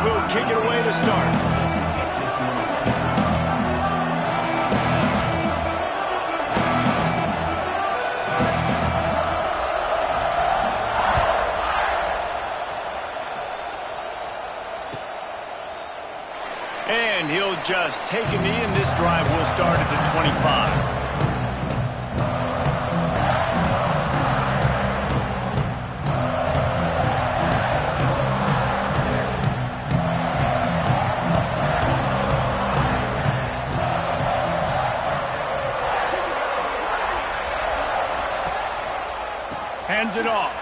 will kick it away to start. And he'll just take a knee, and this drive will start at the 25. Hands it off.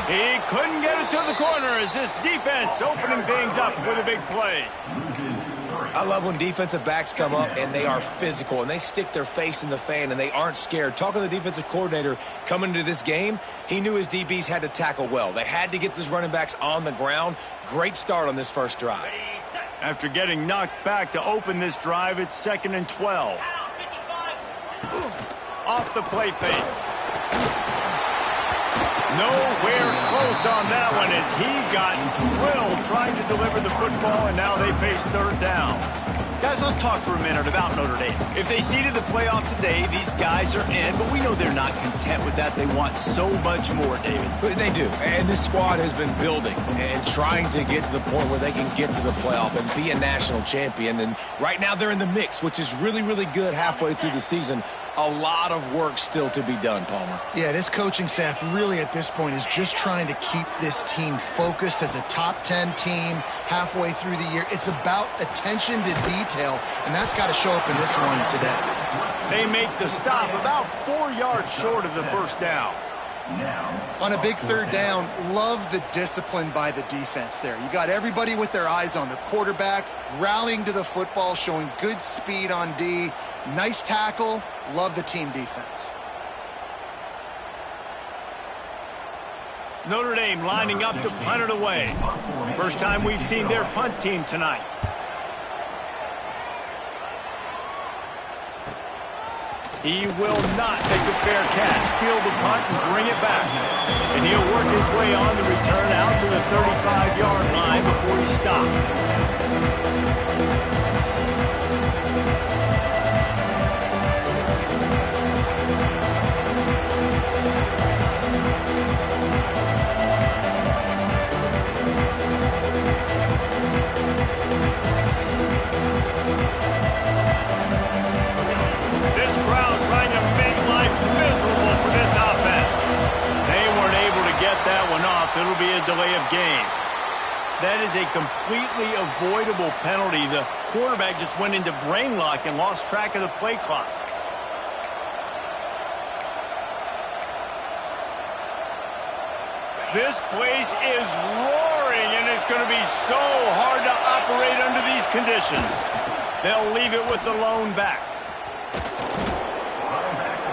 He couldn't get it to the corner as this defense opening things up with a big play. I love when defensive backs come up and they are physical and they stick their face in the fan and they aren't scared. Talking to the defensive coordinator coming into this game, he knew his DBs had to tackle well. They had to get these running backs on the ground. Great start on this first drive. After getting knocked back to open this drive, it's 2nd and 12. Off the play fake. Nowhere close on that one as he got drilled trying to deliver the football, and now they face 3rd down. Guys, let's talk for a minute about Notre Dame. If they seeded the playoff today, these guys are in, but we know they're not content with that. They want so much more, David. They do, and this squad has been building and trying to get to the point where they can get to the playoff and be a national champion, and right now they're in the mix, which is really, really good halfway through the season. A lot of work still to be done, Palmer. Yeah, this coaching staff really at this point is just trying to keep this team focused as a top 10 team halfway through the year. It's about attention to detail, and that's got to show up in this one today. They make the stop about 4 yards short of the first down. On a big 3rd down, love the discipline by the defense there. You got everybody with their eyes on the quarterback, rallying to the football, showing good speed on D. Nice tackle. Love the team defense. Notre Dame lining up to punt it away. First time we've seen their punt team tonight. He will not make a fair catch. Field the punt and bring it back. And he'll work his way on the return out to the 35-yard line before he stopped. This crowd trying to make life miserable for this offense. They weren't able to get that one off. It'll be a delay of game. That is a completely avoidable penalty. The quarterback just went into brain lock and lost track of the play clock. This place is roaring, and it's going to be so hard to operate under these conditions. They'll leave it with the lone back.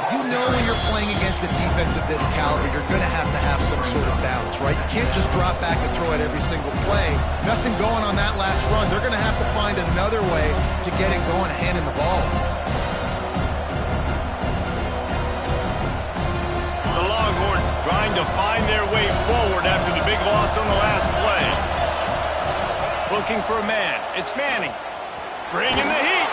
You know when you're playing against a defense of this caliber, you're going to have some sort of balance, right? You can't just drop back and throw it every single play. Nothing going on that last run. They're going to have to find another way to get it going, handing the ball. The Longhorns trying to find their way forward after the big loss on the last play. Looking for a man. It's Manning. Bringing the heat.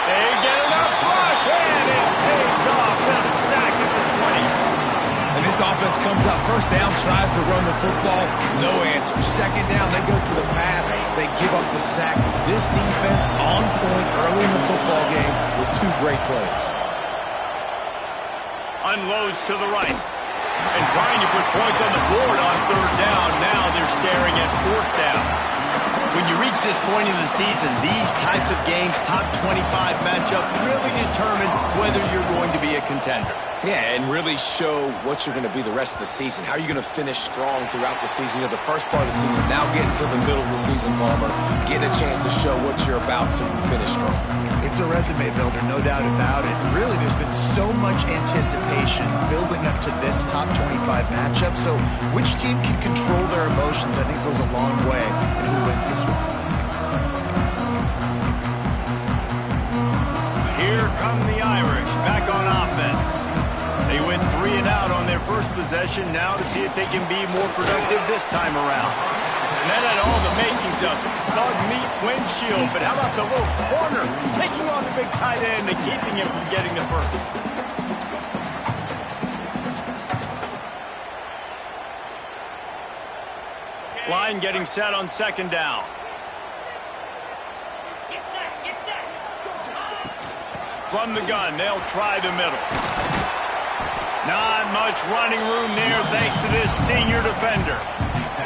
They get enough push, and it pays off. The sack at the 20. And this offense comes out first down, tries to run the football, no answer. Second down, they go for the pass, they give up the sack. This defense on point early in the football game with 2 great plays. Unloads to the right. And trying to put points on the board on 3rd down. Now they're staring at 4th down. When you reach this point in the season, these types of games, top 25 matchups, really determine whether you're going to be a contender. Yeah, and really show what you're going to be the rest of the season. How are you going to finish strong throughout the season? You know, the first part of the season, now getting to the middle of the season, Palmer, getting a chance to show what you're about so you can finish strong. It's a resume builder, no doubt about it. Really, there's been so much anticipation building up to this top 25 matchup. So which team can control their emotions, I think, goes a long way in who wins this one. Here come the Irish back on offense. They went 3 and out on their first possession. Now to see if they can be more productive this time around. And that had all the makings of dog meat windshield. But how about the little corner taking on the big tight end and keeping him from getting the first? Line getting set on second down. From the gun, they'll try the middle. Not much running room there thanks to this senior defender.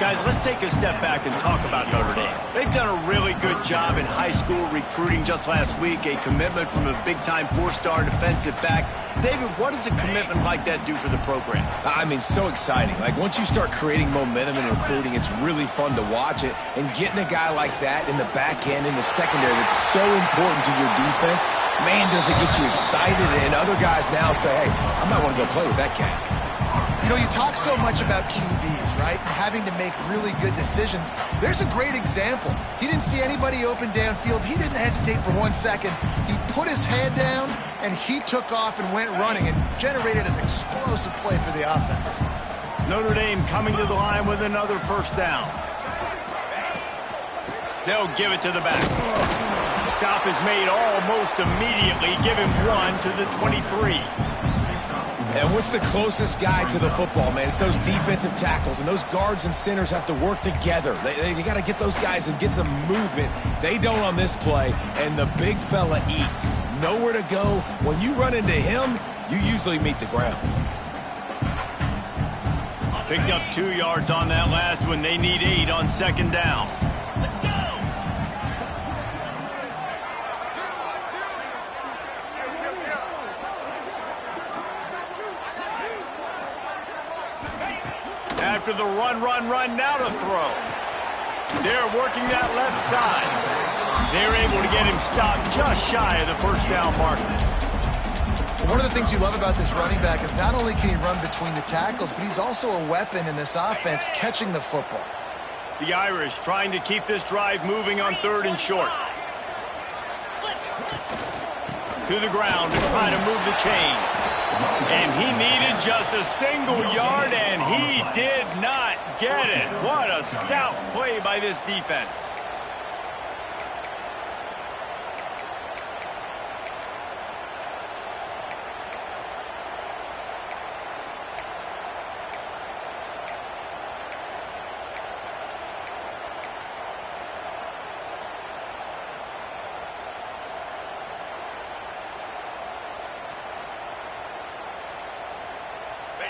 Guys, let's take a step back and talk about Notre Dame. They've done a really good job in high school recruiting just last week, a commitment from a big-time 4-star defensive back. David, what does a commitment like that do for the program? I mean, so exciting. Like, once you start creating momentum in recruiting, it's really fun to watch it. And getting a guy like that in the back end, in the secondary, that's so important to your defense, man, does it get you excited. And other guys now say, hey, I might want to go play with that cat. You know, you talk so much about QBs, right? And having to make really good decisions. There's a great example. He didn't see anybody open downfield. He didn't hesitate for 1 second. He put his head down, and he took off and went running and generated an explosive play for the offense. Notre Dame coming to the line with another first down. They'll give it to the back. Stop is made almost immediately. Give him 1 to the 23. And what's the closest guy to the football, man? It's those defensive tackles, and those guards and centers have to work together. They got to get those guys and get some movement. They don't on this play, and the big fella eats. Nowhere to go. When you run into him, you usually meet the ground. Picked up 2 yards on that last one. They need 8 on second down. After the run, now to throw. They're working that left side. They're able to get him stopped just shy of the first down marker. One of the things you love about this running back is not only can he run between the tackles, but he's also a weapon in this offense catching the football. The Irish trying to keep this drive moving on 3rd and short. To the ground to try to move the chains. And he needed just a single yard, and he did not get it. What a stout play by this defense.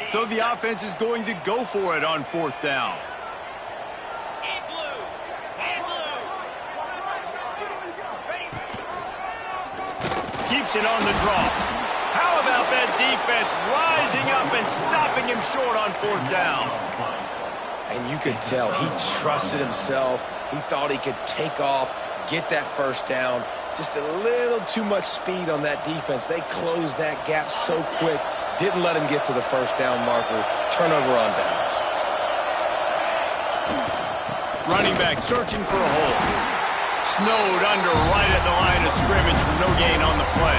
So the offense is going to go for it on 4th down. Keeps it on the draw. How about that defense rising up and stopping him short on 4th down? And you could tell he trusted himself. He thought he could take off, get that first down. Just a little too much speed on that defense. They closed that gap so quick. Didn't let him get to the first down marker. Turnover on downs. Running back searching for a hole. Snowed under right at the line of scrimmage for no gain on the play.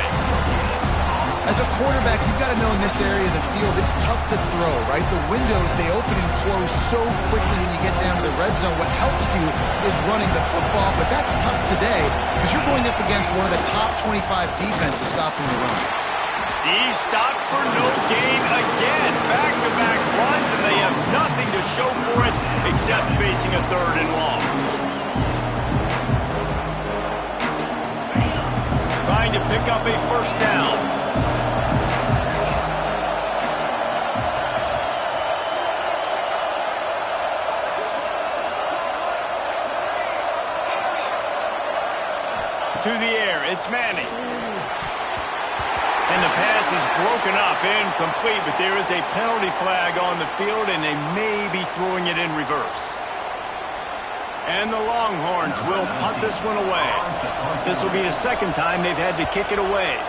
As a quarterback, you've got to know in this area of the field, it's tough to throw, right? The windows, they open and close so quickly when you get down to the red zone. What helps you is running the football, but that's tough today because you're going up against one of the top 25 defenses stopping the run. He stopped for no gain again. Back-to-back runs, and they have nothing to show for it except facing a 3rd and long. Trying to pick up a first down. To the air, it's Manning. And the pass is broken up, incomplete, but there is a penalty flag on the field, and they may be throwing it in reverse. And the Longhorns will punt this one away. This will be the 2nd time they've had to kick it away.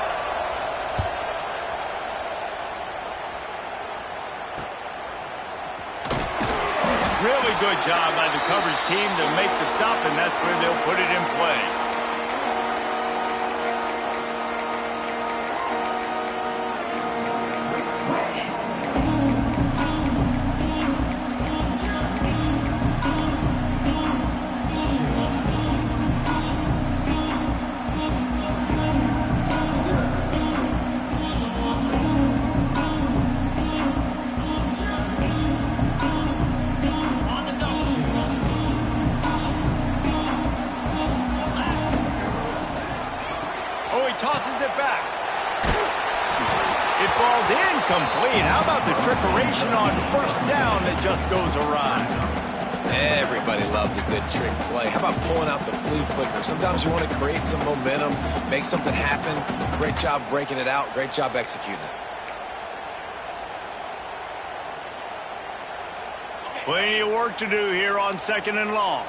Really good job by the coverage team to make the stop, and that's where they'll put it in play. tosses it back. It falls incomplete. How about the trickeration on first down that just goes awry? Everybody loves a good trick play. How about pulling out the flea flicker? Sometimes you want to create some momentum, make something happen. Great job breaking it out. Great job executing it. Plenty of work to do here on 2nd and long.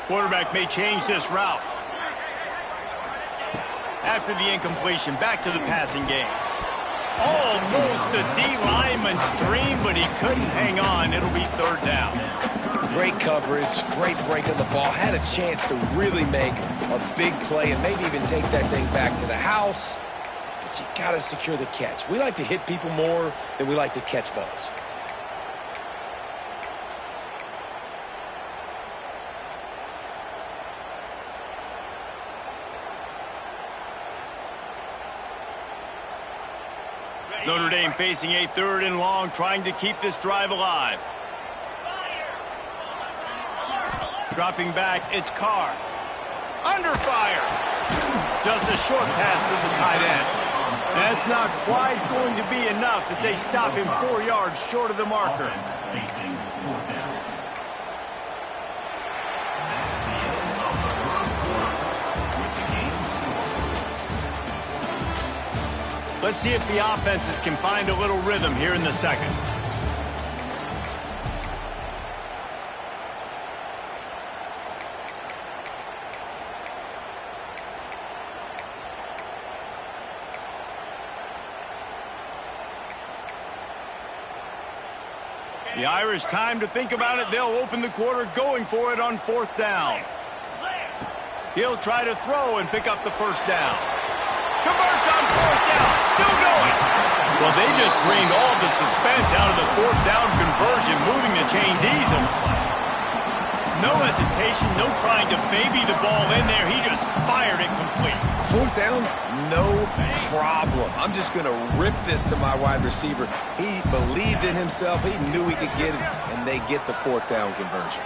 Quarterback may change this route. After the incompletion, back to the passing game. Almost a D lineman's dream, but he couldn't hang on. It'll be 3rd down. Great coverage, great break of the ball. Had a chance to really make a big play and maybe even take that thing back to the house. But you got to secure the catch. We like to hit people more than we like to catch balls. Notre Dame facing a 3rd and long, trying to keep this drive alive. Dropping back, it's Carr. Under fire. Just a short pass to the tight end. That's not quite going to be enough as they stop him 4 yards short of the marker. Let's see if the offenses can find a little rhythm here in the 2nd. The Irish time to think about it. They'll open the quarter going for it on 4th down. He'll try to throw and pick up the 1st down. Converts on 4th down. Still going. Well, they just drained all the suspense out of the 4th down conversion, moving the chains easily. No hesitation, no trying to baby the ball in there. He just fired it complete. 4th down, no problem. I'm just going to rip this to my wide receiver. He believed in himself. He knew he could get it, and they get the 4th down conversion.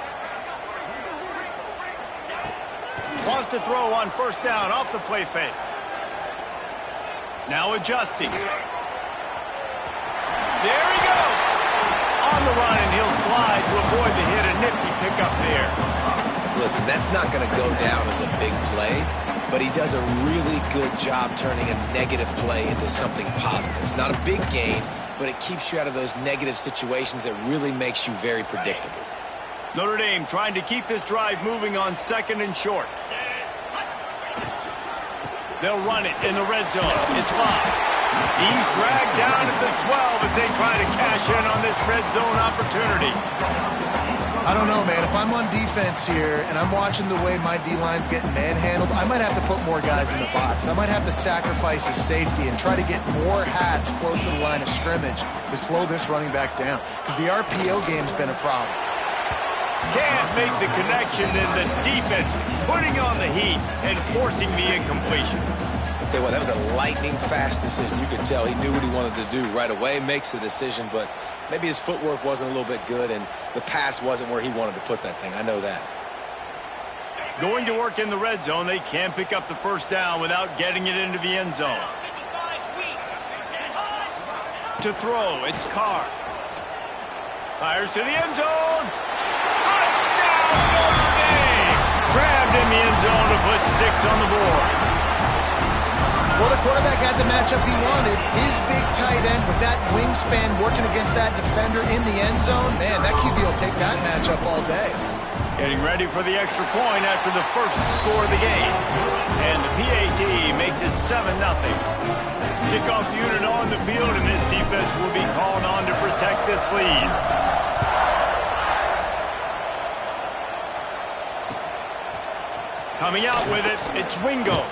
Wants to throw on 1st down off the play fake. Now adjusting. There he goes. On the run, and he'll slide to avoid the hit. A nifty pickup there. Listen, that's not going to go down as a big play, but he does a really good job turning a negative play into something positive. It's not a big gain, but it keeps you out of those negative situations that really makes you very predictable. Notre Dame trying to keep this drive moving on 2nd and short. They'll run it in the red zone. It's Lott. He's dragged down at the 12 as they try to cash in on this red zone opportunity. I don't know, man. If I'm on defense here and I'm watching the way my D-line's getting manhandled, I might have to put more guys in the box. I might have to sacrifice his safety and try to get more hats close to the line of scrimmage to slow this running back down, because the RPO game's been a problem. Can't make the connection, and the defense putting on the heat and forcing the incompletion. I'll tell you what, that was a lightning-fast decision. You could tell he knew what he wanted to do right away, makes the decision, but maybe his footwork wasn't a little bit good, and the pass wasn't where he wanted to put that thing. I know that. Going to work in the red zone, they can't pick up the 1st down without getting it into the end zone. To throw, it's Carr. Fires to the end zone. Touchdown, Notre Dame! Grabbed in the end zone to put 6 on the board. Well, the quarterback had the matchup he wanted. His big tight end with that wingspan working against that defender in the end zone. Man, that QB will take that matchup all day. Getting ready for the extra point after the first score of the game. And the PAT makes it 7-0. Kickoff unit on the field, and this defense will be called on to protect this lead. Coming out with it, it's Wingo.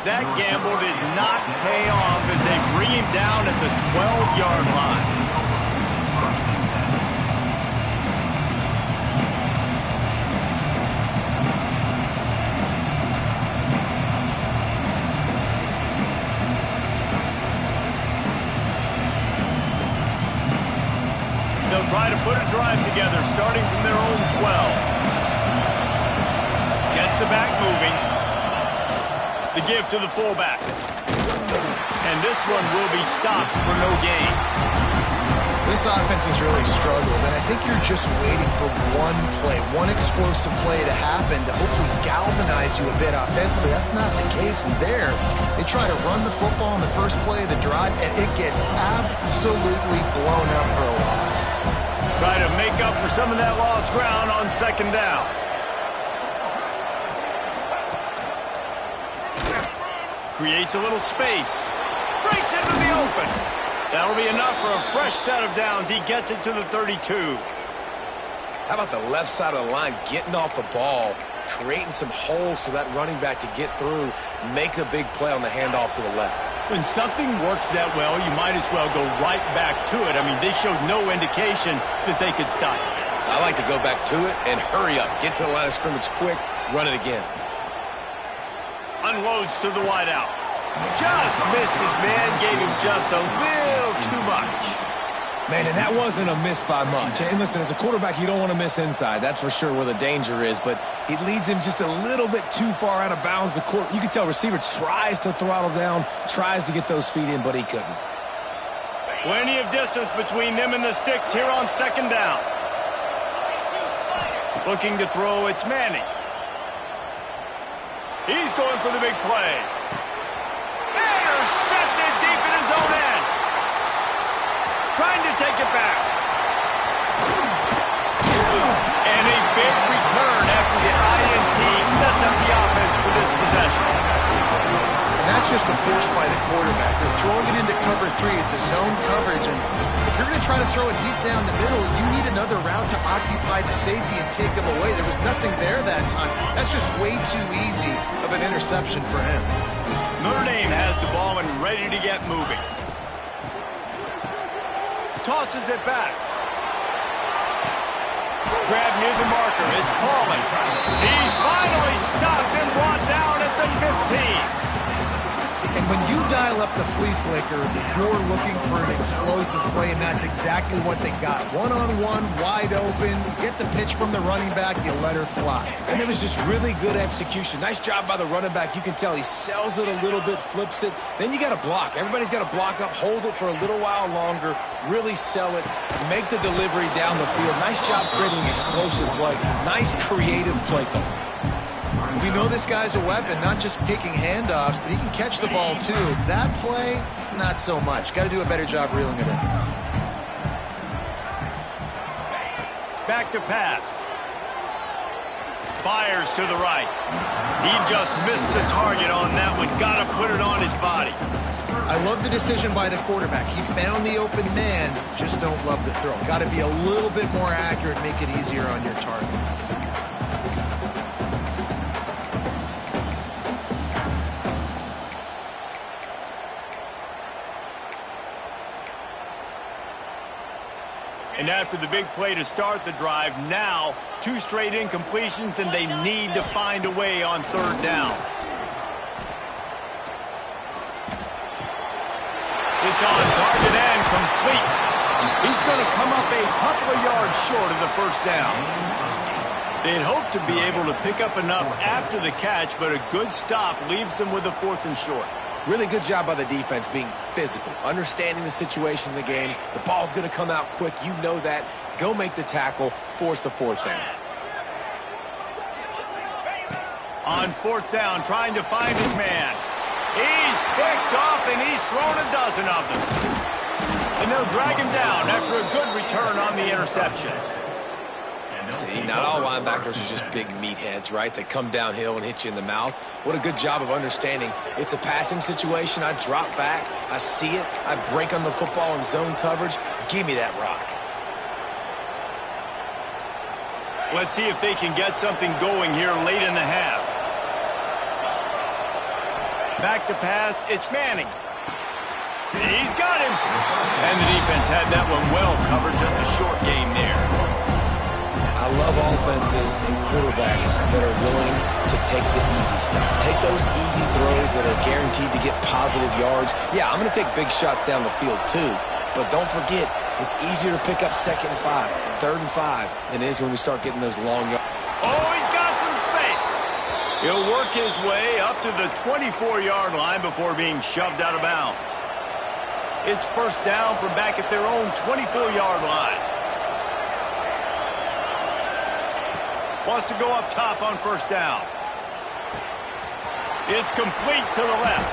That gamble did not pay off as they bring him down at the 12-yard line. They'll try to put a drive together, starting from their own The give to the fullback. And this one will be stopped for no gain. This offense has really struggled, and I think you're just waiting for one play, one explosive play to happen to hopefully galvanize you a bit offensively. That's not the case there. They try to run the football in the first play of the drive, and it gets absolutely blown up for a loss. Try to make up for some of that lost ground on second down. Creates a little space. Breaks into the open. That'll be enough for a fresh set of downs. He gets it to the 32. How about the left side of the line getting off the ball, creating some holes for that running back to get through, make a big play on the handoff to the left. When something works that well, you might as well go right back to it. I mean, they showed no indication that they could stop it. I like to go back to it and hurry up. Get to the line of scrimmage quick, run it again. Unloads to the wideout. Just missed his man, gave him just a little too much. Man, and that wasn't a miss by much. And listen, as a quarterback, you don't want to miss inside. That's for sure where the danger is. But it leads him just a little bit too far out of bounds. You can tell receiver tries to throttle down, tries to get those feet in, but he couldn't. Plenty of distance between them and the sticks here on second down. Looking to throw, it's Manning. He's going for the big play. Intercepted deep in his own end. Trying to take it back. And a big return after the INT sets up the offense for this possession. And that's just a force by the quarterback. They're throwing it into cover 3. It's a zone coverage, and if you're going to try to throw it deep down the middle, you need another route to occupy the safety and take them away. There was nothing there that time. That's just way too easy of an interception for him. Notre Dame has the ball and ready to get moving. Tosses it back. Grab near the marker. It's Pauling. He's finally stopped and brought down at the 15. And when you dial up the flea flicker, you're looking for an explosive play, and that's exactly what they got. One-on-one, wide open. You get the pitch from the running back, you let her fly. And it was just really good execution. Nice job by the running back. You can tell he sells it a little bit, flips it. Then you got to block. Everybody's got to block up, hold it for a little while longer, really sell it, make the delivery down the field. Nice job creating an explosive play. Nice creative play call. We know this guy's a weapon, not just taking handoffs, but he can catch the ball too. That play, not so much. Got to do a better job reeling it in. Back to pass. Fires to the right. He just missed the target on that one. Got to put it on his body. I love the decision by the quarterback. He found the open man, just don't love the throw. Got to be a little bit more accurate, make it easier on your target. And after the big play to start the drive, now 2 straight incompletions, and they need to find a way on third down. It's on target and complete. He's going to come up a couple of yards short of the first down. They'd hoped to be able to pick up enough after the catch, but a good stop leaves them with a 4th and short. Really good job by the defense being physical, understanding the situation in the game. The ball's going to come out quick. You know that. Go make the tackle, force the 4th down. On 4th down, trying to find his man. He's picked off, and he's thrown a dozen of them. And they'll drag him down after a good return on the interception. See, not all linebackers are just big meatheads, right? They come downhill and hit you in the mouth. What a good job of understanding. It's a passing situation. I drop back. I see it. I break on the football in zone coverage. Give me that rock. Let's see if they can get something going here late in the half. Back to pass. It's Manning. He's got him. And the defense had that one well covered. Just a short game there. I love offenses and quarterbacks that are willing to take the easy stuff. Take those easy throws that are guaranteed to get positive yards. Yeah, I'm going to take big shots down the field too, but don't forget, it's easier to pick up 2nd and 5, 3rd and 5 than it is when we start getting those long yards. Oh, he's got some space. He'll work his way up to the 24-yard line before being shoved out of bounds. It's first down from back at their own 24-yard line. Wants to go up top on first down. It's complete to the left.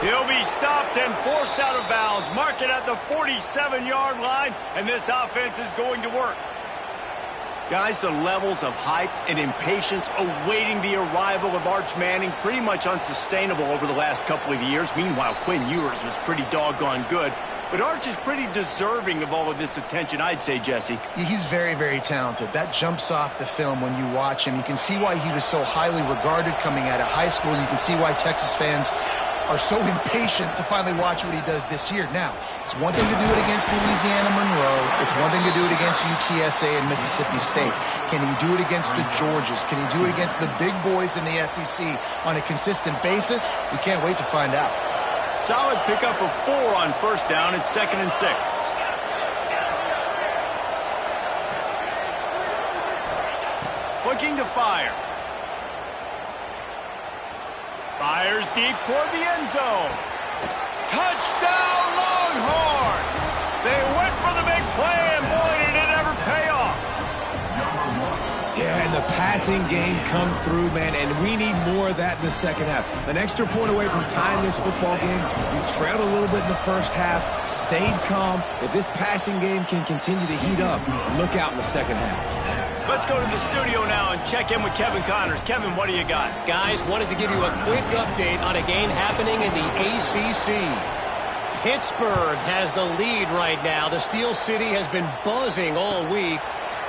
He'll be stopped and forced out of bounds. Mark it at the 47-yard line, and this offense is going to work. Guys, the levels of hype and impatience awaiting the arrival of Arch Manning pretty much unsustainable over the last couple of years. Meanwhile, Quinn Ewers was pretty doggone good. But Arch is pretty deserving of all of this attention, I'd say, Jesse. He's very, very talented. That jumps off the film when you watch him. You can see why he was so highly regarded coming out of high school. You can see why Texas fans are so impatient to finally watch what he does this year. Now, it's one thing to do it against Louisiana Monroe. It's one thing to do it against UTSA and Mississippi State. Can he do it against the Georgias? Can he do it against the big boys in the SEC on a consistent basis? We can't wait to find out. Solid pickup of 4 on first down. It's 2nd and 6. Looking to fire. Fires deep toward the end zone. Touchdown, Longhorns! They went for the big play, and boy, did it ever pay off. Yeah, and the passing game comes through, man, and we need more of that in the second half. An extra point away from tying this football game. You trailed a little bit in the first half, stayed calm. If this passing game can continue to heat up, look out in the second half. Let's go to the studio now and check in with Kevin Connors. Kevin, what do you got? Guys, wanted to give you a quick update on a game happening in the ACC. Pittsburgh has the lead right now. The Steel City has been buzzing all week,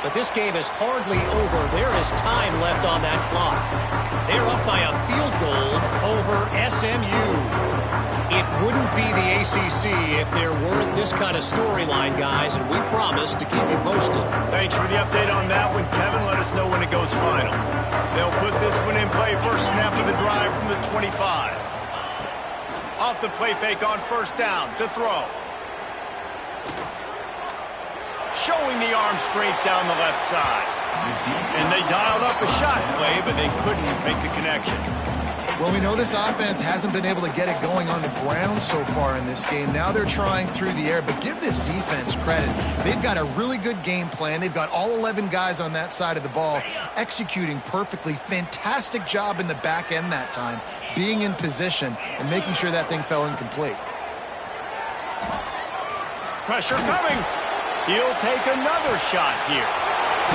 but this game is hardly over. There is time left on that clock. They're up by a field goal over SMU. It wouldn't be the ACC if there weren't this kind of storyline, guys, and we promise to keep you posted. Thanks for the update on that one, Kevin. Let us know when it goes final. They'll put this one in play. First snap of the drive from the 25. Off the play fake on first down to throw. Showing the arm strength down the left side. And they dialed up a shot play, but they couldn't make the connection. Well, we know this offense hasn't been able to get it going on the ground so far in this game. Now they're trying through the air, but give this defense credit. They've got a really good game plan. They've got all 11 guys on that side of the ball executing perfectly. Fantastic job in the back end that time, being in position and making sure that thing fell incomplete. Pressure coming. He'll take another shot here.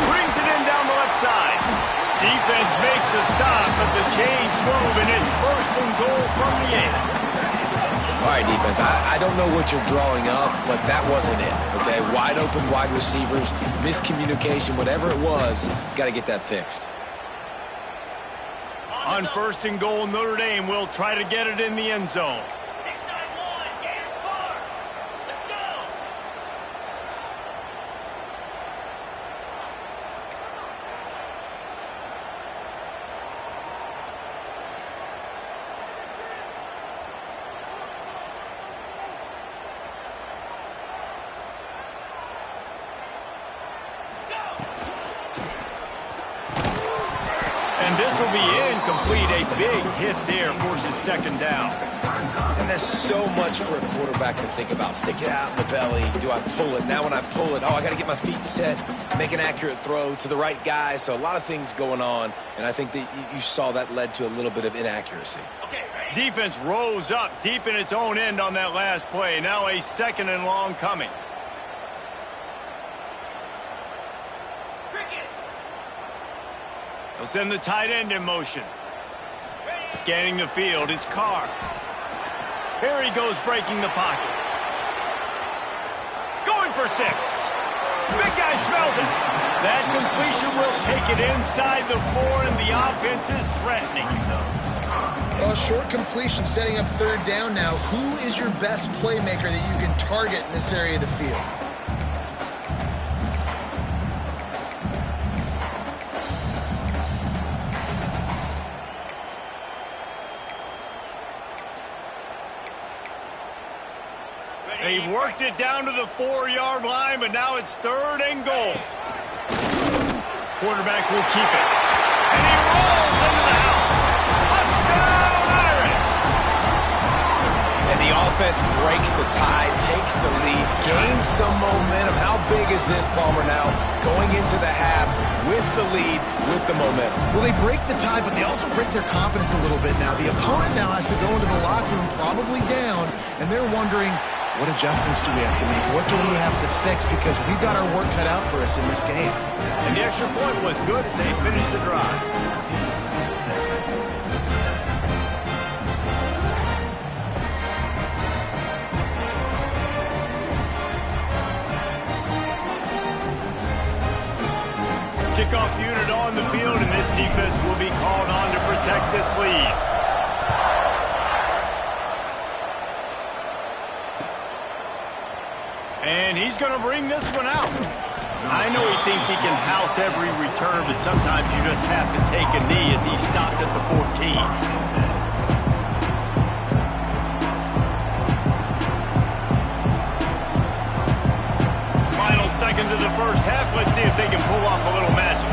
Brings it in down the left side. Defense makes a stop, but the chains move, and it's 1st and goal from the 8. All right, defense, I don't know what you're drawing up, but that wasn't it, okay? Wide open wide receivers, miscommunication, whatever it was, got to get that fixed. On 1st and goal, Notre Dame will try to get it in the end zone. This will be incomplete. A big hit there forces 2nd down. And there's so much for a quarterback to think about. Stick it out in the belly. Do I pull it? Now when I pull it, I got to get my feet set, make an accurate throw to the right guy. So a lot of things going on, and I think that you saw that led to a little bit of inaccuracy. Defense rose up deep in its own end on that last play. Now a 2nd and long coming. They'll send the tight end in motion. Scanning the field, it's Carr. Here he goes breaking the pocket. Going for 6. Big guy smells it. That completion will take it inside the 4, and the offense is threatening. Well, short completion setting up 3rd down now. Who is your best playmaker that you can target in this area of the field? They worked it down to the 4-yard line, but now it's 3rd and goal. Quarterback will keep it. And he rolls into the house. Touchdown, Irish! And the offense breaks the tie, takes the lead, gains some momentum. How big is this, Palmer, now going into the half with the lead, with the momentum? Well, they break the tie, but they also break their confidence a little bit now. The opponent now has to go into the locker room probably down, and they're wondering, what adjustments do we have to make? What do we have to fix? Because we've got our work cut out for us in this game. And the extra point was good as they finished the drive. Kickoff unit on the field, and this defense will be called on to protect this lead. And he's going to bring this one out. I know he thinks he can house every return, but sometimes you just have to take a knee as he stopped at the 14. Final seconds of the first half. Let's see if they can pull off a little magic.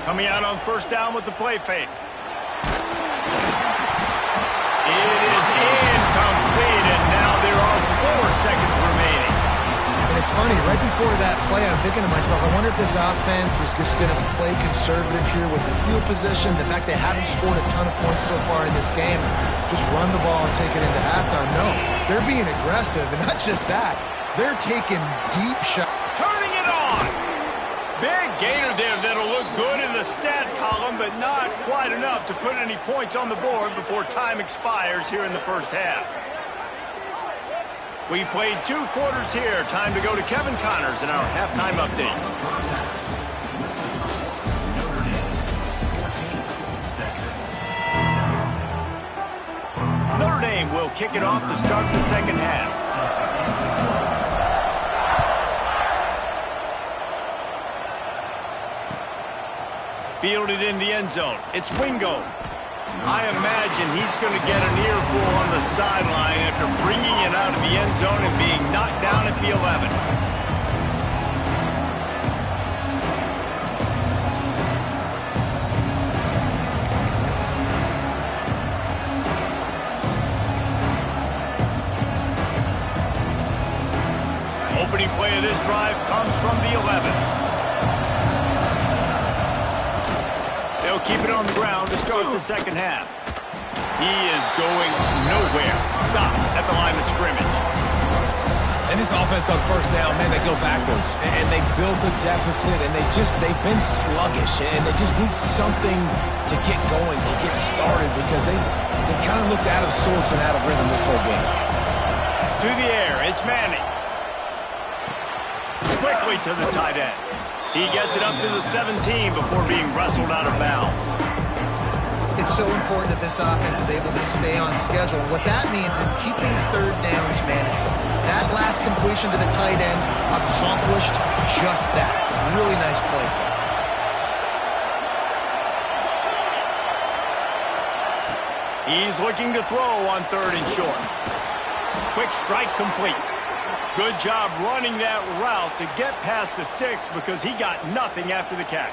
Coming out on first down with the play fake. It is incomplete, and now there are 4 seconds remaining. And it's funny, right before that play, I'm thinking to myself, I wonder if this offense is just going to play conservative here with the field position, the fact they haven't scored a ton of points so far in this game, just run the ball and take it into halftime. No, they're being aggressive, and not just that, they're taking deep shots. Turning it on. Big gainer there that'll look good in the stat column, but not quite enough to put any points on the board before time expires here in the first half. We've played 2 quarters here. Time to go to Kevin Connors in our halftime update. Notre Dame will kick it off to start the second half. Fielded in the end zone. It's Wingo. I imagine he's going to get an earful on the sideline after bringing it out of the end zone and being knocked down at the 11. Opening play of this drive comes from the 11. They'll keep it on the ground to start the second half. He is going nowhere. Stop at the line of scrimmage. And this offense on first down, man, they go backwards. And they built a deficit, and they've been sluggish. And they just need something to get going, to get started, because they kind of looked out of sorts and out of rhythm this whole game. To the air, it's Manning. Quickly to the tight end. He gets it up to the 17 before being wrestled out of bounds. It's so important that this offense is able to stay on schedule. What that means is keeping third downs manageable. That last completion to the tight end accomplished just that. Really nice play. He's looking to throw on 3rd and short. Quick strike complete. Good job running that route to get past the sticks because he got nothing after the catch.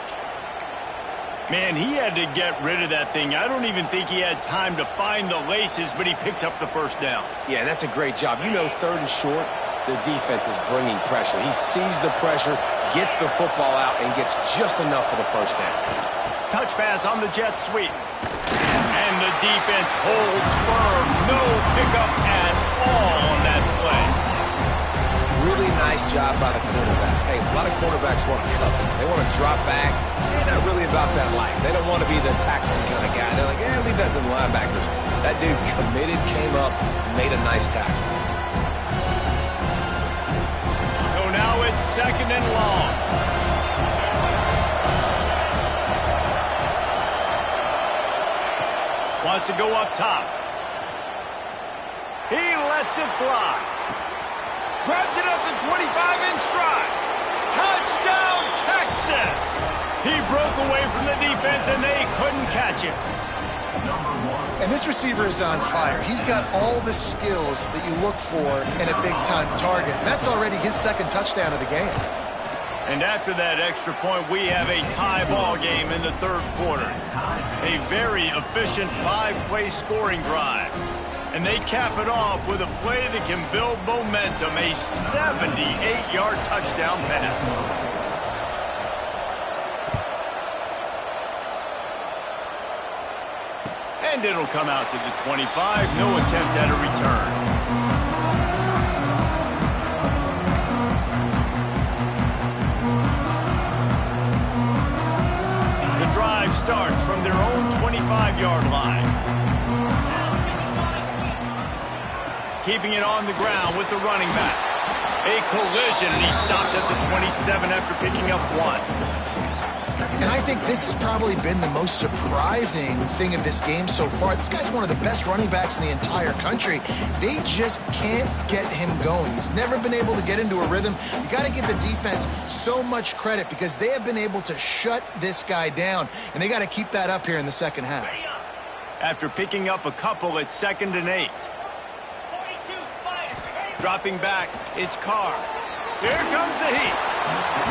Man, he had to get rid of that thing. I don't even think he had time to find the laces, but he picks up the first down. Yeah, that's a great job. You know, 3rd and short, the defense is bringing pressure. He sees the pressure, gets the football out, and gets just enough for the first down. Touch pass on the jet sweep. And the defense holds firm. No pickup at all on that play. Really nice job by the quarterback. Hey, a lot of quarterbacks want to cover. They want to drop back. They're not really about that life. They don't want to be the tackling kind of guy. They're like, leave that to the linebackers. That dude committed, came up, made a nice tackle. So now it's 2nd and long. Wants to go up top. He lets it fly. Grabs it up to 25 in stride. Touchdown, Texas! He broke away from the defense, and they couldn't catch him. And this receiver is on fire. He's got all the skills that you look for in a big-time target. That's already his 2nd touchdown of the game. And after that extra point, we have a tie ball game in the third quarter. A very efficient 5-play scoring drive. And they cap it off with a play that can build momentum, a 78-yard touchdown pass. And it'll come out to the 25. No attempt at a return. The drive starts from their own 25-yard line. Keeping it on the ground with the running back. A collision, and he stopped at the 27 after picking up 1. And I think this has probably been the most surprising thing of this game so far. This guy's one of the best running backs in the entire country. They just can't get him going. He's never been able to get into a rhythm. You got to give the defense so much credit because they have been able to shut this guy down, and they got to keep that up here in the second half. After picking up a couple at 2nd and 8. Dropping back, it's Carr. Here comes the heat.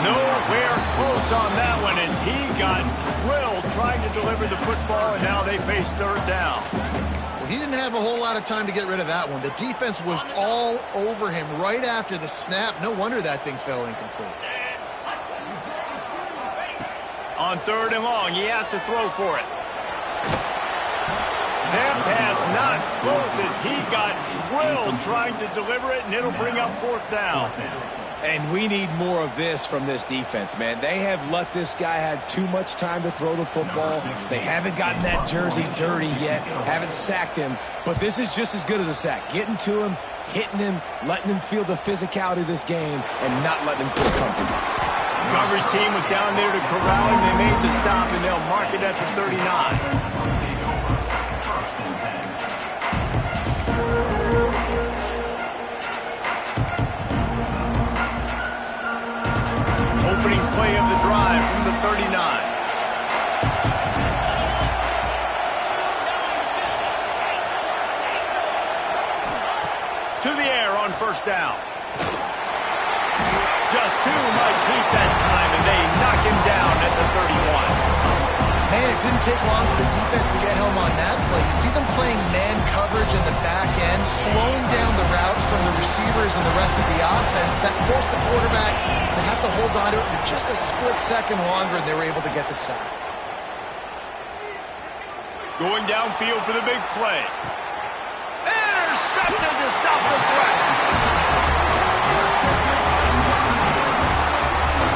Nowhere close on that one as he got drilled trying to deliver the football, and now they face third down. Well, he didn't have a whole lot of time to get rid of that one. The defense was all over him right after the snap. No wonder that thing fell incomplete. On 3rd and long, he has to throw for it. That pass not close as he got drilled trying to deliver it, and it'll bring up 4th down. And we need more of this from this defense, man. They have let this guy have too much time to throw the football. They haven't gotten that jersey dirty yet, haven't sacked him. But this is just as good as a sack. Getting to him, hitting him, letting him feel the physicality of this game, and not letting him feel comfortable. Coverage team was down there to corral him. They made the stop, and they'll mark it at the 39. Opening play of the drive from the 39. To the air on 1st down. Just too much heat that time, and they knock him down at the 31. Man, it didn't take long for the defense to get home on that play. You see them playing man coverage in the back end, slowing down the routes from the receivers and the rest of the offense. That forced the quarterback to have to hold on to it for just a split second longer, and they were able to get the sack. Going downfield for the big play. Intercepted to stop the threat.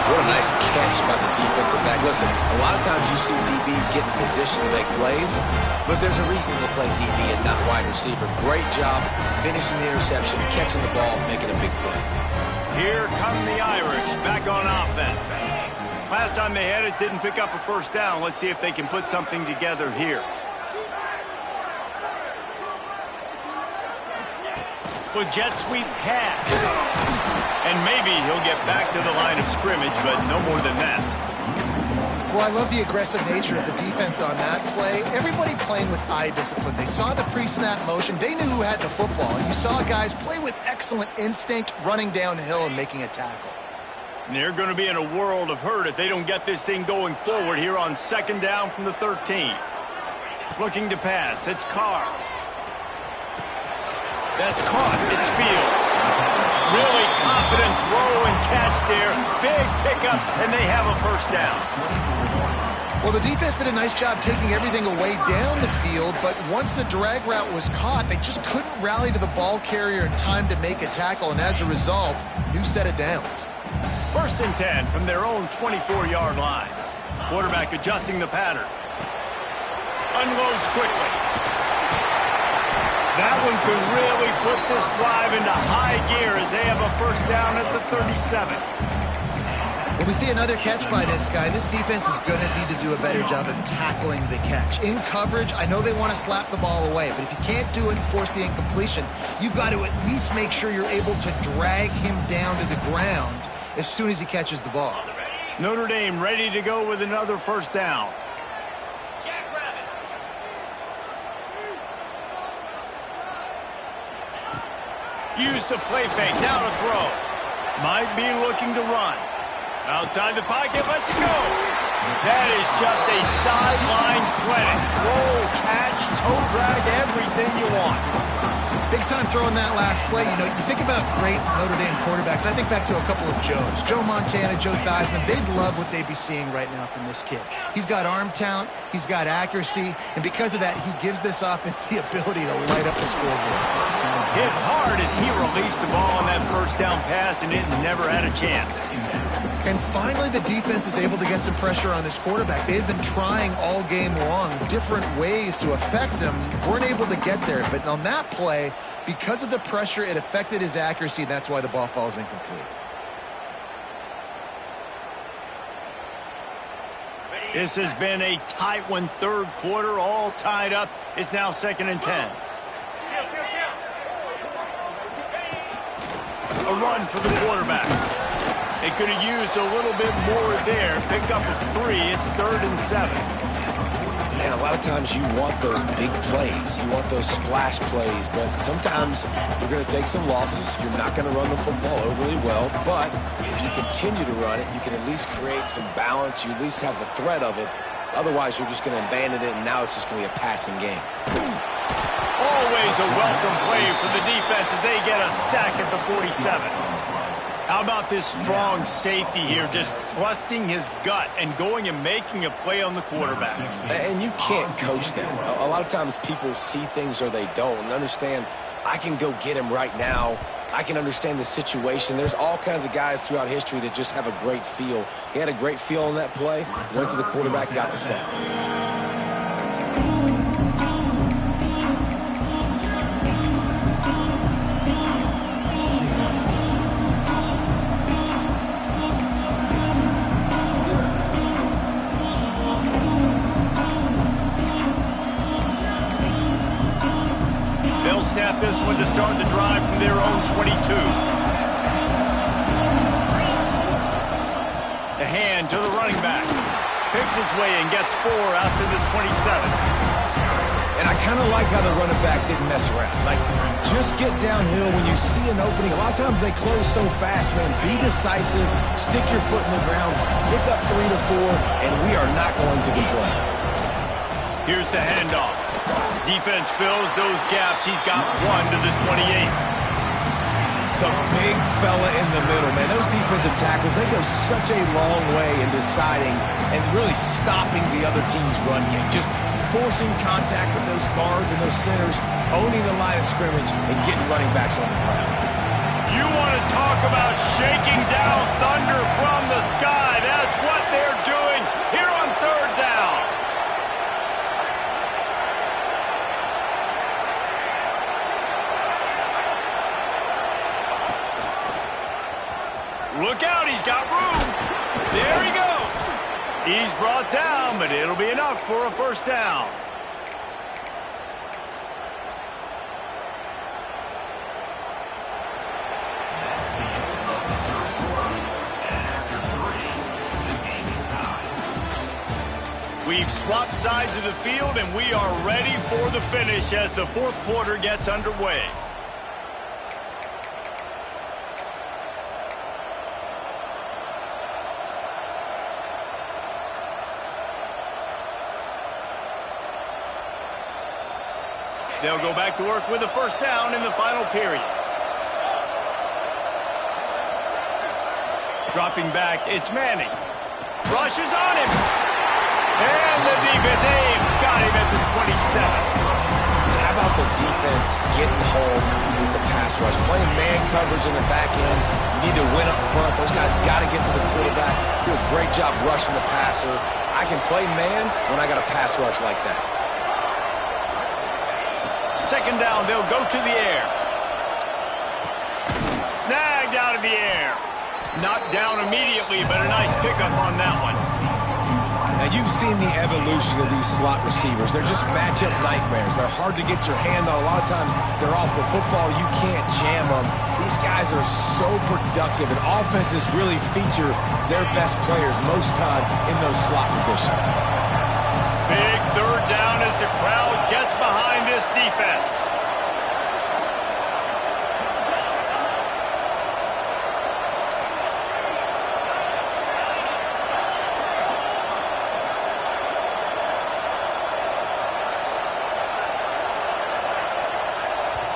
What a nice catch by the defensive back. Listen, a lot of times you see DBs get in position to make plays, but there's a reason they play DB and not wide receiver. Great job finishing the interception, catching the ball, making a big play. Here come the Irish back on offense. Last time they had it, didn't pick up a 1st down. Let's see if they can put something together here. With jet sweep pass. And maybe he'll get back to the line of scrimmage, but no more than that. Well, I love the aggressive nature of the defense on that play. Everybody playing with eye discipline. They saw the pre-snap motion. They knew who had the football. And you saw guys play with excellent instinct, running downhill and making a tackle. And they're going to be in a world of hurt if they don't get this thing going forward here on 2nd down from the 13. Looking to pass. It's Carr. That's caught. It's Fields. Really confident throw and catch there. Big pickup, and they have a 1st down. Well, the defense did a nice job taking everything away down the field, but once the drag route was caught, they just couldn't rally to the ball carrier in time to make a tackle, and as a result, new set of downs. 1st and 10 from their own 24-yard line. Quarterback adjusting the pattern. Unloads quickly. That one could really put this drive into high gear as they have a 1st down at the 37. When we see another catch by this guy, this defense is going to need to do a better job of tackling the catch. In coverage, I know they want to slap the ball away, but if you can't do it and force the incompletion, you've got to at least make sure you're able to drag him down to the ground as soon as he catches the ball. Notre Dame ready to go with another 1st down. Used to play fake, now to throw. Might be looking to run. Outside the pocket, let's go. That is just a sideline clinic. Roll, catch, toe drag, everything you want. Big time throwing that last play. You know, you think about great Notre Dame quarterbacks. I think back to a couple of Joes. Joe Montana, Joe Theismann. They'd love what they'd be seeing right now from this kid. He's got arm talent. He's got accuracy. And because of that, he gives this offense the ability to light up the scoreboard. Hit hard as he released the ball on that first down pass, and it never had a chance. And finally, the defense is able to get some pressure on this quarterback. They've been trying all game long different ways to affect him. Weren't able to get there. But on that play, because of the pressure, it affected his accuracy, and that's why the ball falls incomplete. This has been a tight one, third quarter, all tied up. It's now 2nd and 10. A run for the quarterback. They could have used a little bit more there. Pick up a 3. It's 3rd and 7. Man, a lot of times you want those big plays. You want those splash plays. But sometimes you're going to take some losses. You're not going to run the football overly well. But if you continue to run it, you can at least create some balance. You at least have the threat of it. Otherwise, you're just going to abandon it, and now it's just going to be a passing game. Always a welcome play for the defense as they get a sack at the 47. How about this strong safety here, just trusting his gut and going and making a play on the quarterback? And you can't coach that. A lot of times people see things or they don't and understand, I can go get him right now. I can understand the situation. There's all kinds of guys throughout history that just have a great feel. He had a great feel on that play, went to the quarterback, got the sack. Snap this one to start the drive from their own 22. The hand to the running back. Picks his way and gets 4 out to the 27. And I kind of like how the running back didn't mess around. Like, just get downhill when you see an opening. A lot of times they close so fast, man. Be decisive. Stick your foot in the ground. Pick up 3 to 4, and we are not going to complain. Here's the handoff. Defense fills those gaps. He's got 1 to the 28. The big fella in the middle, man. Those defensive tackles, they go such a long way in deciding and really stopping the other team's run game. Just forcing contact with those guards and those centers, owning the line of scrimmage, and getting running backs on the ground. You want to talk about shaking down thunder from the sky. That's what they're doing here on 3rd down. Look out, he's got room. There he goes. He's brought down, but it'll be enough for a 1st down. We've swapped sides of the field, and we are ready for the finish as the 4th quarter gets underway. They'll go back to work with a 1st down in the final period. Dropping back, it's Manning. Rushes on him. And the defense, they've got him at the 27. How about the defense getting home with the pass rush? Playing man coverage in the back end. You need to win up front. Those guys got to get to the quarterback. Do a great job rushing the passer. I can play man when I got a pass rush like that. 2nd down, they'll go to the air. Snagged out of the air. Knocked down immediately, but a nice pickup on that one. Now, you've seen the evolution of these slot receivers. They're just matchup nightmares. They're hard to get your hand on. A lot of times, they're off the football. You can't jam them. These guys are so productive, and offenses really feature their best players most time in those slot positions. Big 3rd down as the crowd gets behind this defense.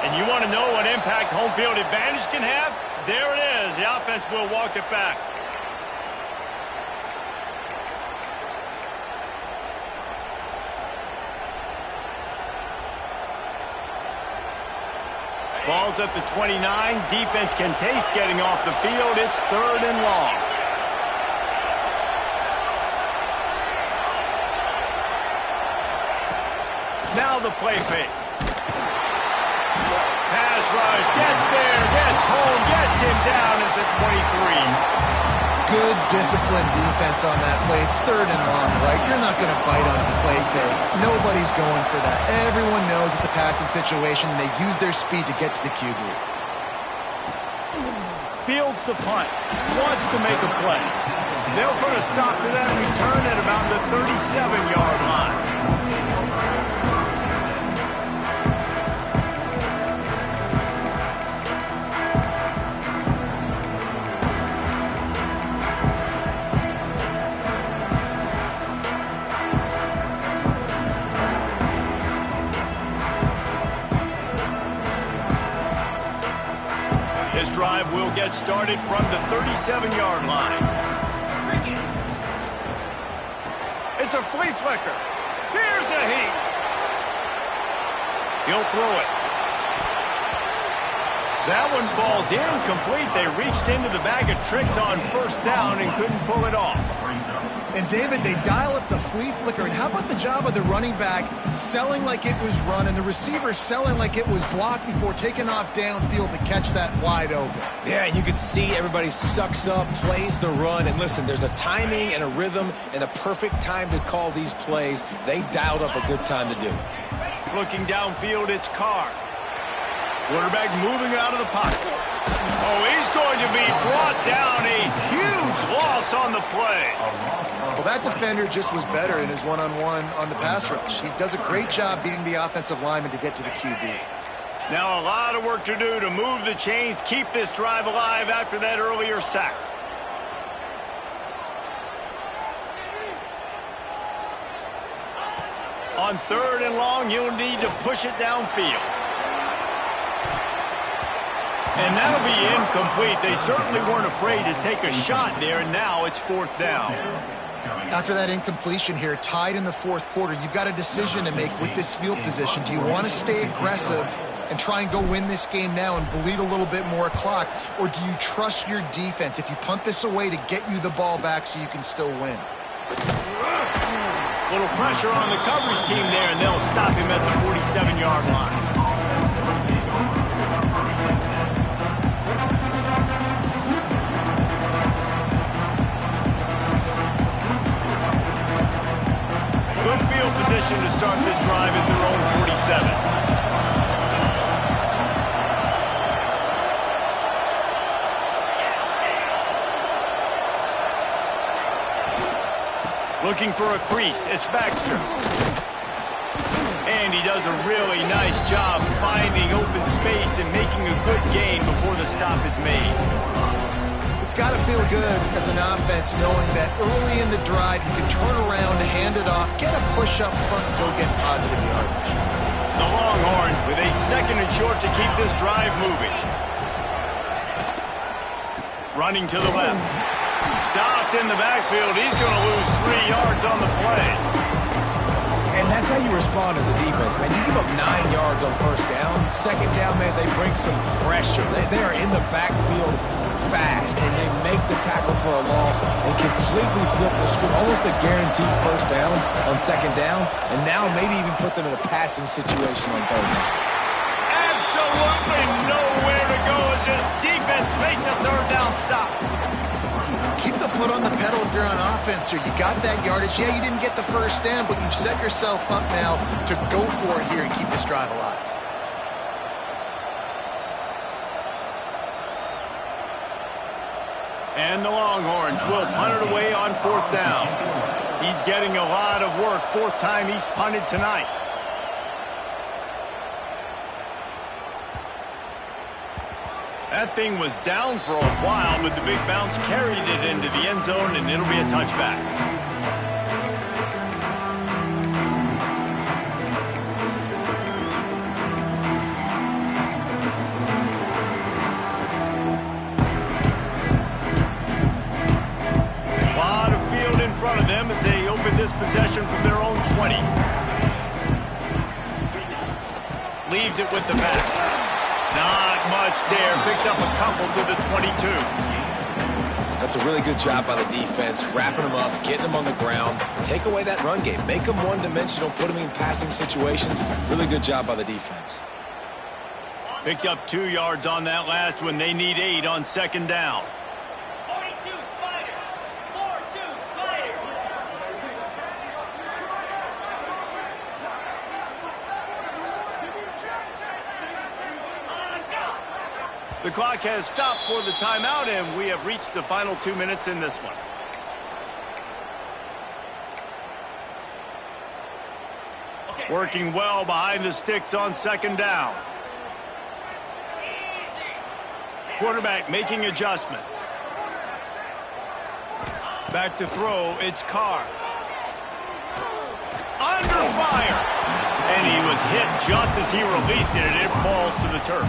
And you want to know what impact home field advantage can have? There it is. The offense will walk it back. Ball's at the 29. Defense can taste getting off the field. It's 3rd and long. Now the play fake. Pass rush. Gets there. Gets home. Gets him down at the 23. Good disciplined defense on that play. It's 3rd and long, right? You're not going to bite on a play fake. Nobody's going for that. Everyone knows it's a passing situation, and they use their speed to get to the QB. Fields the punt. Wants to make a play. They'll put a stop to that return at about the 37-yard line. This drive will get started from the 37-yard line. It's a flea flicker. Here's a heat. He'll throw it. That one falls incomplete. They reached into the bag of tricks on 1st down and couldn't pull it off. And, David, they dial up the flea flicker. And how about the job of the running back selling like it was run and the receiver selling like it was blocked before taking off downfield to catch that wide open? Yeah, you can see everybody sucks up, plays the run. And listen, there's a timing and a rhythm and a perfect time to call these plays. They dialed up a good time to do it. Looking downfield, it's Carr. Quarterback moving out of the pocket. Oh, he's going to be brought down. A huge loss on the play. Well, that defender just was better in his one-on-one on the pass rush. He does a great job beating the offensive lineman to get to the QB. Now a lot of work to do to move the chains, keep this drive alive after that earlier sack. On 3rd and long, you'll need to push it downfield. And that'll be incomplete. They certainly weren't afraid to take a shot there, and now it's 4th down. After that incompletion here, tied in the 4th quarter, you've got a decision to make with this field position. Do you want to stay aggressive and try and go win this game now and bleed a little bit more clock, or do you trust your defense if you punt this away to get you the ball back so you can still win? Little pressure on the coverage team there, and they'll stop him at the 47-yard line. Good field position to start this drive at their own 47. Looking for a crease, it's Baxter. And he does a really nice job finding open space and making a good gain before the stop is made. It's got to feel good as an offense knowing that early in the drive you can turn around, hand it off, get a push up front, and go get positive yardage. The Longhorns with a 2nd and short to keep this drive moving. Running to the left. Stopped in the backfield. He's going to lose 3 yards on the play. And that's how you respond as a defense, man. You give up 9 yards on 1st down. 2nd down, man, they bring some pressure. They are in the backfield fast, and they make the tackle for a loss and completely flip the script. Almost a guaranteed 1st down on 2nd down, and now maybe even put them in a passing situation on 3rd down. Absolutely nowhere to go as this defense makes a 3rd down stop. Keep the foot on the pedal if you're on offense here. You got that yardage. Yeah, you didn't get the 1st down, but you've set yourself up now to go for it here and keep this drive alive. And the Longhorns will punt it away on 4th down. He's getting a lot of work. 4th time he's punted tonight. That thing was down for a while, but the big bounce carried it into the end zone, and it'll be a touchback. in front of them as they open this possession from their own 20. Leaves it with the back. Not much there. Picks up a couple to the 22. That's a really good job by the defense, wrapping them up, getting them on the ground. Take away that run game. Make them one-dimensional, put them in passing situations. Really good job by the defense. Picked up 2 yards on that last one. They need 8 on second down. 42 Spider. 4-2 Spider. The clock has stopped for the timeout, and we have reached the final 2 minutes in this one. Working well behind the sticks on second down. Quarterback making adjustments. Back to throw, it's Carr. Under fire! And he was hit just as he released it, and it falls to the turf.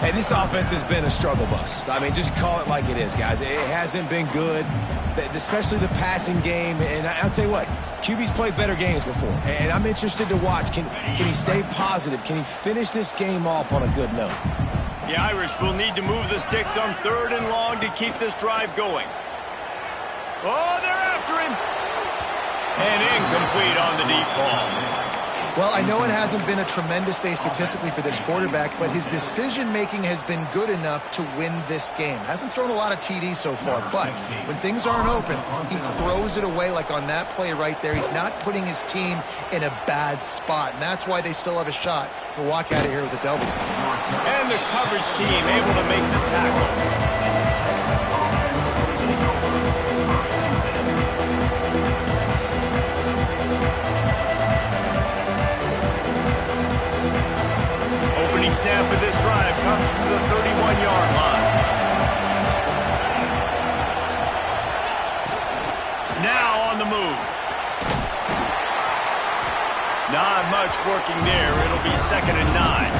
Hey, this offense has been a struggle bus. I mean, just call it like it is, guys. It hasn't been good, especially the passing game. And I'll tell you what, QB's played better games before. And I'm interested to watch. Can he stay positive? Can he finish this game off on a good note? The Irish will need to move the sticks on 3rd and long to keep this drive going. Oh, they're after him. And incomplete on the deep ball. Well, I know it hasn't been a tremendous day statistically for this quarterback, but his decision-making has been good enough to win this game. Hasn't thrown a lot of TDs so far, but when things aren't open, he throws it away like on that play right there. He's not putting his team in a bad spot, and that's why they still have a shot to walk out of here with a W. And the coverage team able to make the tackle. Snap of this drive comes from the 31-yard line. Now on the move. Not much working there. It'll be 2nd and 9.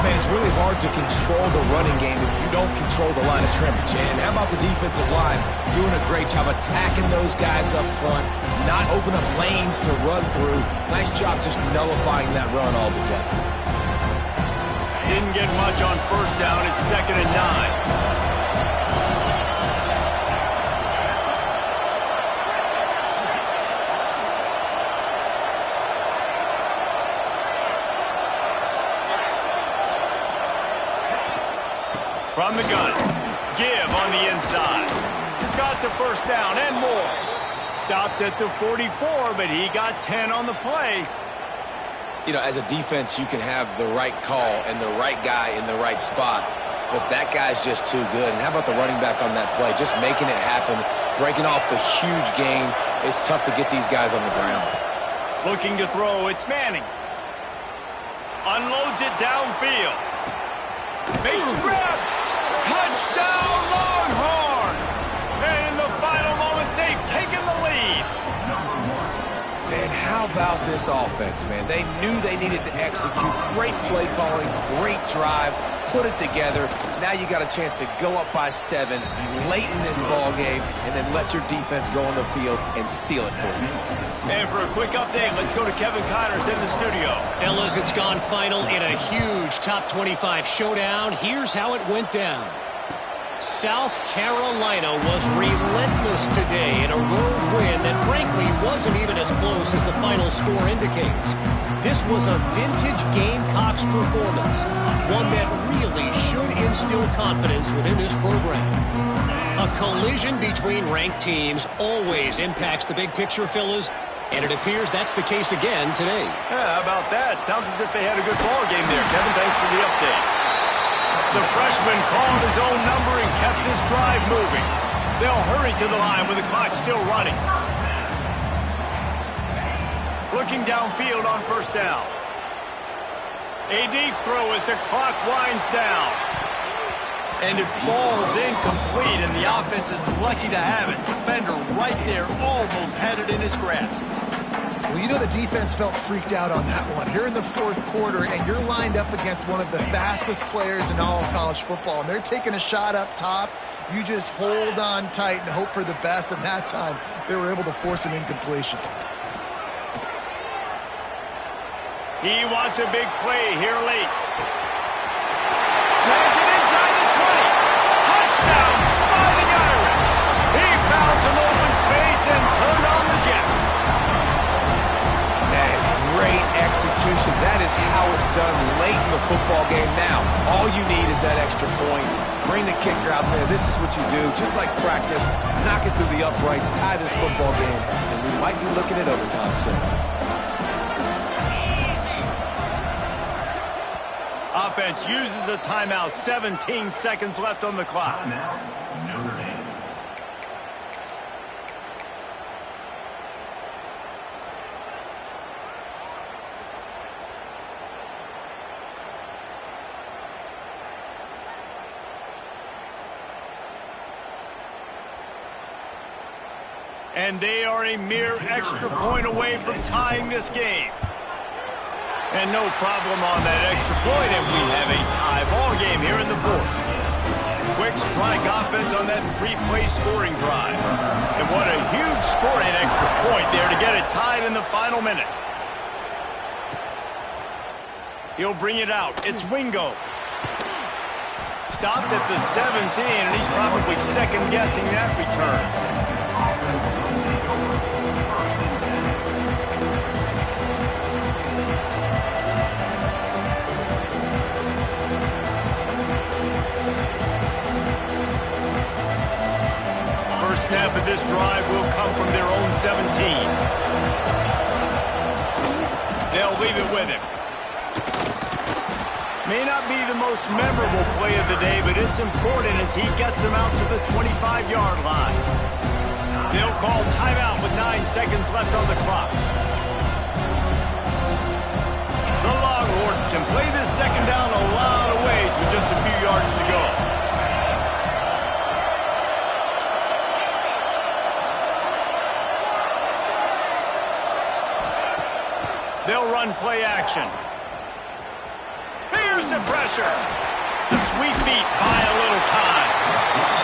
Man, it's really hard to control the running game if you don't control the line of scrimmage. And how about the defensive line doing a great job attacking those guys up front, not open up lanes to run through. Nice job just nullifying that run altogether. Didn't get much on 1st down. It's 2nd and 9. From the gun. Give on the inside. Got the 1st down and more. Stopped at the 44, but he got 10 on the play. You know, as a defense, you can have the right call and the right guy in the right spot, but that guy's just too good. And how about the running back on that play? Just making it happen, breaking off the huge gain. It's tough to get these guys on the ground. Looking to throw, it's Manning. Unloads it downfield. Makes the grab. Touchdown, Longhorns! And in the final moments, they've taken the lead. And how about this offense, man? They knew they needed to execute. Great play calling, great drive, put it together. Now you got a chance to go up by 7 late in this ball game and then let your defense go on the field and seal it for you. And for a quick update, let's go to Kevin Connors in the studio. Fellas, it's gone final in a huge top 25 showdown. Here's how it went down. South Carolina was relentless today in a road win that frankly wasn't even as close as the final score indicates. This was a vintage Gamecocks performance, one that really should instill confidence within this program. A collision between ranked teams always impacts the big picture, fellas, and it appears that's the case again today. Yeah, how about that? Sounds as if they had a good ball game there. Kevin, thanks for the update. The freshman called his own number and kept this drive moving. They'll hurry to the line with the clock still running. Looking downfield on 1st down. A deep throw as the clock winds down. And it falls incomplete, and the offense is lucky to have it. Defender right there almost had it in his grasp. Well, you know the defense felt freaked out on that one. Here in the 4th quarter, and you're lined up against one of the fastest players in all of college football, and they're taking a shot up top. You just hold on tight and hope for the best, and that time they were able to force an incompletion. He wants a big play here late. Snatch it inside the 20. Touchdown, Fighting Irish. He found some open space and turned on the Jets. And great execution. That is how it's done late in the football game. Now, all you need is that extra point. Bring the kicker out there. This is what you do. Just like practice, knock it through the uprights, tie this football game, and we might be looking at overtime soon. Offense uses a timeout. 17 seconds left on the clock. And they are a mere extra point away from tying this game. And no problem on that extra point, and we have a tie ball game here in the fourth. Quick strike offense on that three-play scoring drive. And what a huge scoring extra point there to get it tied in the final minute. He'll bring it out. It's Wingo. Stopped at the 17, and he's probably second-guessing that return. First snap of this drive will come from their own 17. They'll leave it with him. May not be the most memorable play of the day, but it's important as he gets them out to the 25-yard line. They'll call timeout with 9 seconds left on the clock. The Longhorns can play this second down a lot of ways with just a few yards to go. They'll run play action. Here's the pressure. The sweet feet buy a little time.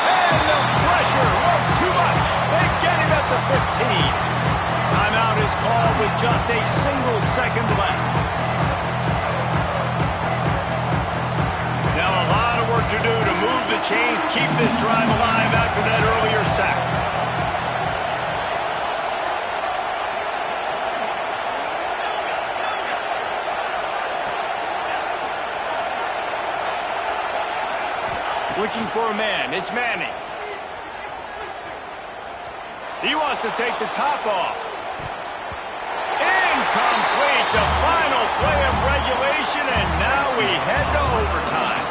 And the pressure was too much. They get him at the 15. Timeout is called with just a single second left. Now a lot of work to do to move the chains, keep this drive alive after that earlier sack. Looking for a man. It's Manning. He wants to take the top off. Incomplete. The final play of regulation, and now we head to overtime.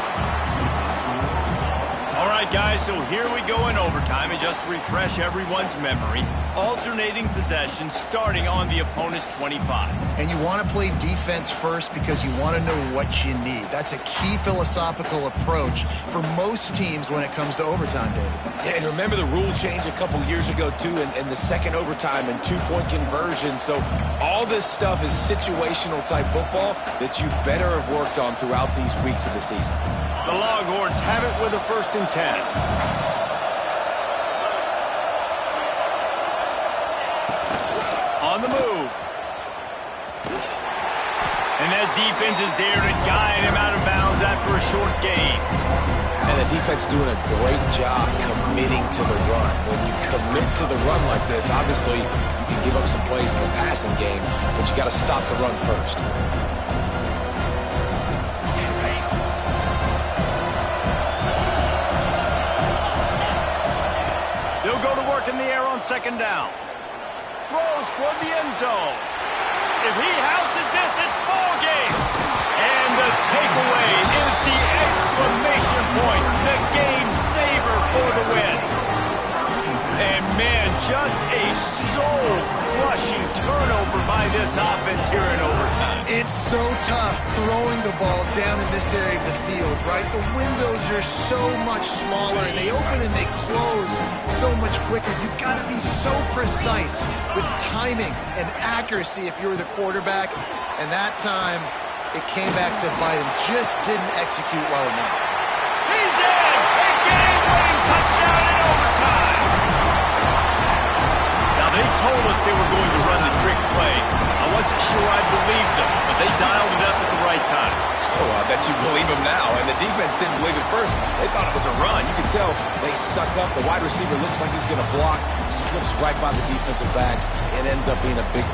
All right, guys, so here we go in overtime, and just to refresh everyone's memory, alternating possession starting on the opponent's 25. And you want to play defense first because you want to know what you need. That's a key philosophical approach for most teams when it comes to overtime, David. Yeah, and remember the rule change a couple years ago, too, and the second overtime and two-point conversion. So all this stuff is situational-type football that you better have worked on throughout these weeks of the season. The Longhorns have it with a 1st and 10. On the move. And that defense is there to guide him out of bounds after a short gain. And the defense doing a great job committing to the run. When you commit to the run like this, obviously you can give up some plays in the passing game, but you got to stop the run first. They'll go to work in the air on 2nd down. Throws toward the end zone. If he houses this, it's ball game. And the takeaway is the exclamation point, the game saver for the win. And man, just a soul-crushing turnover by this offense here in overtime. It's so tough throwing the ball down in this area of the field, right? The windows are so much smaller, and they open and they close so much quicker. You've got to be so precise with timing and accuracy if you're the quarterback. And that time, it came back to bite him. Just didn't execute well enough. He's in! A game-winning touchdown in overtime. Now, they told us they were going to run the trick play. I wasn't sure I believed them, but they dialed it up at the right time. Oh, I bet you believe him now. And the defense didn't believe it first. They thought it was a run. You can tell they suck up. The wide receiver looks like he's going to block, slips right by the defensive backs, and ends up being a big